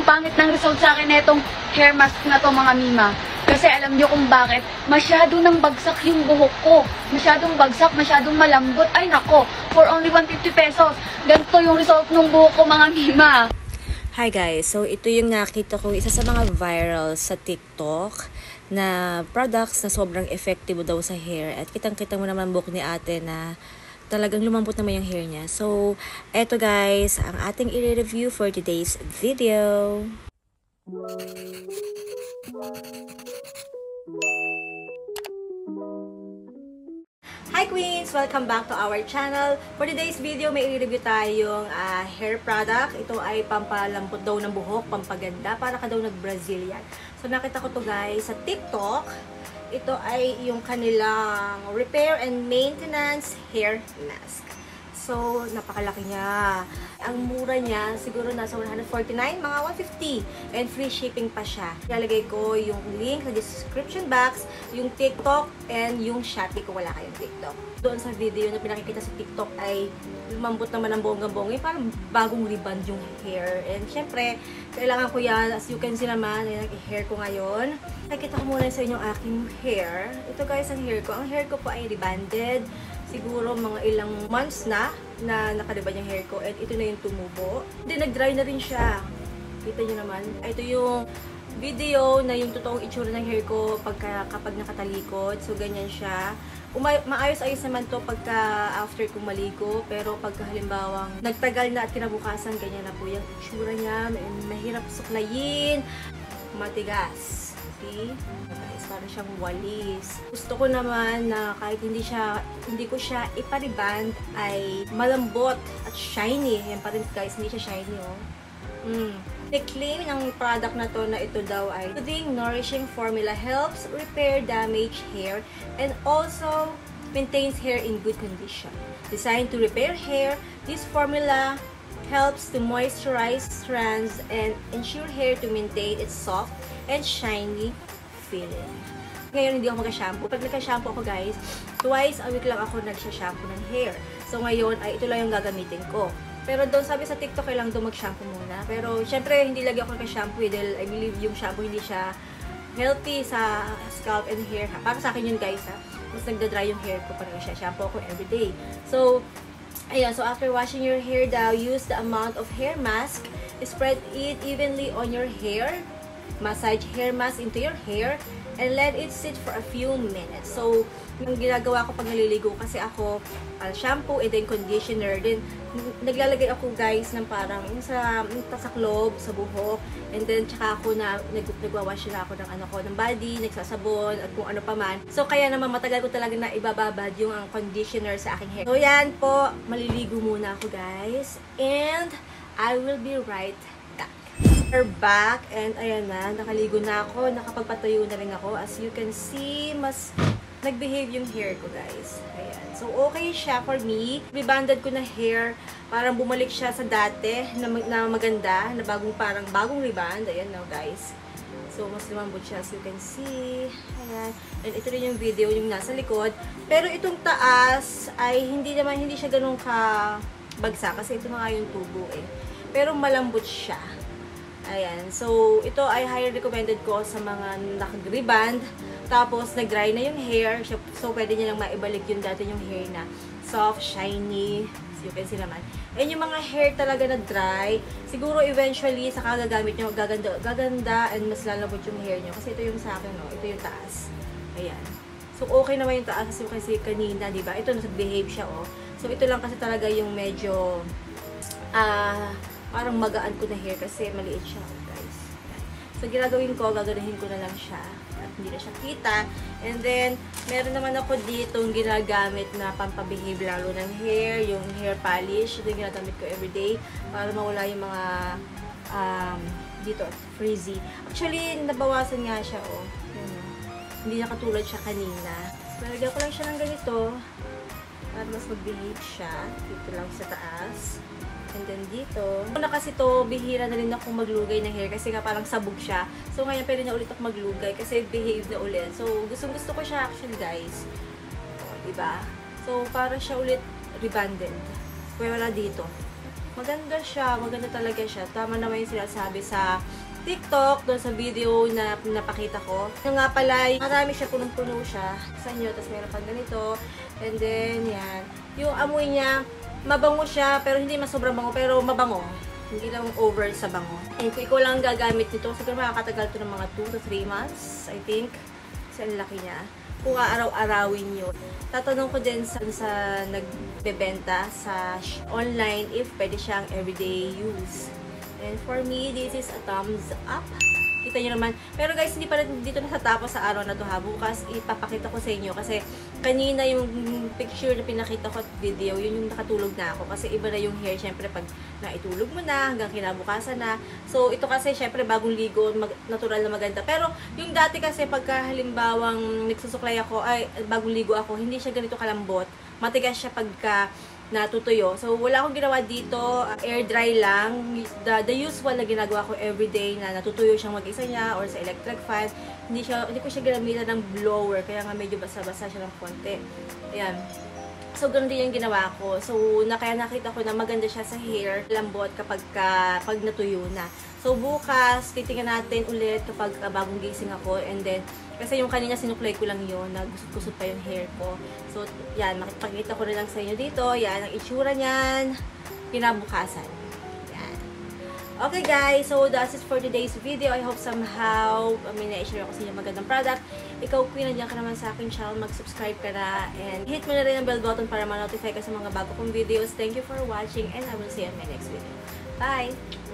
Pangit ng result sa akin na itong hair mask na to mga mima. Kasi alam nyo kung bakit, masyado nang bagsak yung buhok ko. Masyadong bagsak, masyadong malambot. Ay nako, for only 150 pesos. Ganito yung result ng buhok ko mga mima. Hi guys, so ito yung nakita ko, isa sa mga viral sa TikTok na products na sobrang effective daw sa hair. At kitang-kita mo naman buhok ni ate na talagang lumambot naman yung hair niya. So, eto guys, ang ating i-review for today's video. Hi Queens! Welcome back to our channel. For today's video, may i-review tayong hair product. Ito ay pampalambot daw ng buhok, pampaganda, para ka daw nag-Brazilian. So, nakita ko to guys sa TikTok. Ito ay yung kanilang repair and maintenance hair mask. So, napakalaki niya. Ang mura niya, siguro nasa 149, mga 150. And free shipping pa siya. Ilalagay ko yung link sa description box, yung TikTok, and yung Shopee kung wala kayong TikTok. Doon sa video na pinakikita sa TikTok ay lumambot naman ng bonggang-bongga. Parang bagong rebond yung hair. And syempre, kailangan ko yan. As you can see naman, yung hair ko ngayon. Nakikita ko muna sa inyo aking hair. Ito guys, ang hair ko. Ang hair ko po ay rebonded. Siguro mga ilang months na nakariban yung hair ko. And ito na yung tumubo. Then nag-dry na rin siya. Kita nyo naman. Ito yung video na yung totoong itsura ng hair ko kapag nakatalikod. So ganyan siya. Maayos-ayos naman to pagka after kong maligo. Pero pagka halimbawang nagtagal na at kinabukasan, ganyan na po yung itsura niya. Mahirap suklayin. Matigas. See? Guys, parang siyang walis. Gusto ko naman na kahit hindi ko siya ipariband, ay malambot at shiny. Yan pa rin guys, hindi siya shiny oh. The-claim ng product na to na ito daw ay soothing, nourishing formula helps repair damaged hair and also maintains hair in good condition. Designed to repair hair, this formula helps to moisturize strands and ensure hair to maintain its soft and shiny feeling. Ngayon, hindi ako mag-shampoo. Pag nagka-shampoo ako guys, twice a week lang ako nagsha-shampoo ng hair. So ngayon, ay ito lang yung gagamitin ko. Pero doon sabi sa TikTok, kailangan doon mag-shampoo muna. Pero syempre, hindi lagi ako nagka-shampoo dahil I believe yung shampoo hindi siya healthy sa scalp and hair. Para sa akin yun guys ha. Mas nagda-dry yung hair ko pa rin siya. Shampoo ako everyday. So, ayan. So after washing your hair daw, use the amount of hair mask. Spread it evenly on your hair. Massage hair mask into your hair and let it sit for a few minutes. So, yung ginagawa ko pag naliligo kasi ako shampoo and then conditioner. Then, naglalagay ako guys ng parang sa tasaklob, sa buhok. And then, tsaka ako nagwawash na ako ng body, nagsasabon, at kung ano pa man. So, kaya naman matagal ko talaga na ibababad yung conditioner sa aking hair. So, yan po. Maliligo muna ako guys. And, I will be right we're back and ayan na, nakaligo na ako, nakapagpatayo na rin ako. As you can see, mas nag-behave yung hair ko guys. Ayan. So okay siya for me. Rebonded ko na hair, parang bumalik siya sa dati na maganda, na parang bagong rebond. Ayan na guys. So mas lumambot siya as you can see. Ayan. And ito rin yung video yung nasa likod. Pero itong taas ay hindi siya ganun ka bagsak kasi ito na nga yung tubo eh. Pero malambot siya. Ayan. So, ito ay highly recommended ko sa mga naka-rebond. Tapos, nag-dry na yung hair. So, pwede nyo lang maibalik yung dati yung hair na soft, shiny. So, you can see naman. And yung mga hair talaga na dry, siguro eventually, saka gagamit nyo, gaganda and mas lalabot yung hair nyo. Kasi ito yung sa akin, no? Ito yung taas. Ayan. So, okay naman yung taas kasi kanina, diba? Ito, nasa-behave siya, oh. So, ito lang kasi talaga yung medyo, parang magaan ko na hair kasi maliit siya guys. So ginagawin ko, gaganahin ko na lang siya at hindi na siya kita. And then, meron naman ako dito ginagamit na pampabehave lalo ng hair, yung hair polish. Ito yung ginagamit ko everyday para mawala yung mga dito, frizzy. Actually, nabawasan nga siya, oh. Hindi na katulad siya kanina. So, nalagyan ko lang siya ng ganito para mas mag-behave siya. Dito lang sa taas. And then dito. Una kasi to, bihira na rin ako maglugay ng hair kasi nga parang sabog siya. So ngayon pwede na ulit ako maglugay kasi behave na ulit. So gusto ko siya actually guys. O, diba? So para siya ulit rebonded. Kaya wala dito. Maganda siya, maganda talaga siya. Tama naman yung sinasabi sa TikTok, doon sa video na napakita ko. Yung nga pala, marami siya, punong-puno siya sa inyo. Tapos meron pang ganito. And then, yan. Yung amoy niya, mabango siya, pero hindi mas sobrang bango, pero mabango. Hindi lang over sa bango. And kung ikaw lang gagamit nito, siguro makakatagal to ng mga 2 to 3 months, I think. Kasi ang laki niya. Kung araw-arawin nyo. Tatanong ko din sa nagbebenta sa online if pwede siyang everyday use. And for me, this is a thumbs up. Kita nyo naman. Pero guys, hindi pa rin dito natatapos sa araw na to ha. Bukas, ipapakita ko sa inyo. Kasi kanina yung picture na pinakita ko at video, yun yung nakatulog na ako. Kasi iba na yung hair, syempre, pag naitulog mo na, hanggang kinabukasan na. So, ito kasi, syempre, bagong ligo, natural na maganda. Pero, yung dati kasi, pagka halimbawang nagsusuklay ako, ay, bagong ligo ako, hindi siya ganito kalambot. Matigas siya pagka natutuyo. So, wala akong ginawa dito. Air dry lang. The usual na ginagawa ko everyday na natutuyo siyang mag-isa niya or sa electric fan. Hindi ko siya ginamitan ng blower. Kaya nga medyo basa-basa siya ng konti. Ayan. So, ganun din yung ginawa ko. So, kaya nakita ko na maganda siya sa hair. Lambot kapag pag natuyo na. So, bukas, titingnan natin ulit kapag bagong gising ako. And then, kasi yung kanina sinuklay ko lang yun, nagusot-kusot pa yung hair ko. So, yan, makikita ko na lang sa inyo dito. Yan, ang itsura niyan, kinabukasan. Yan. Okay guys, so that's it for today's video. I hope somehow, na-share ako sa inyo magandang product. Ikaw, Queen, nandiyan ka naman sa akin channel, mag-subscribe ka na. And hit mo na rin ang bell button para ma-notify ka sa mga bago kong videos. Thank you for watching and I will see you in my next video. Bye!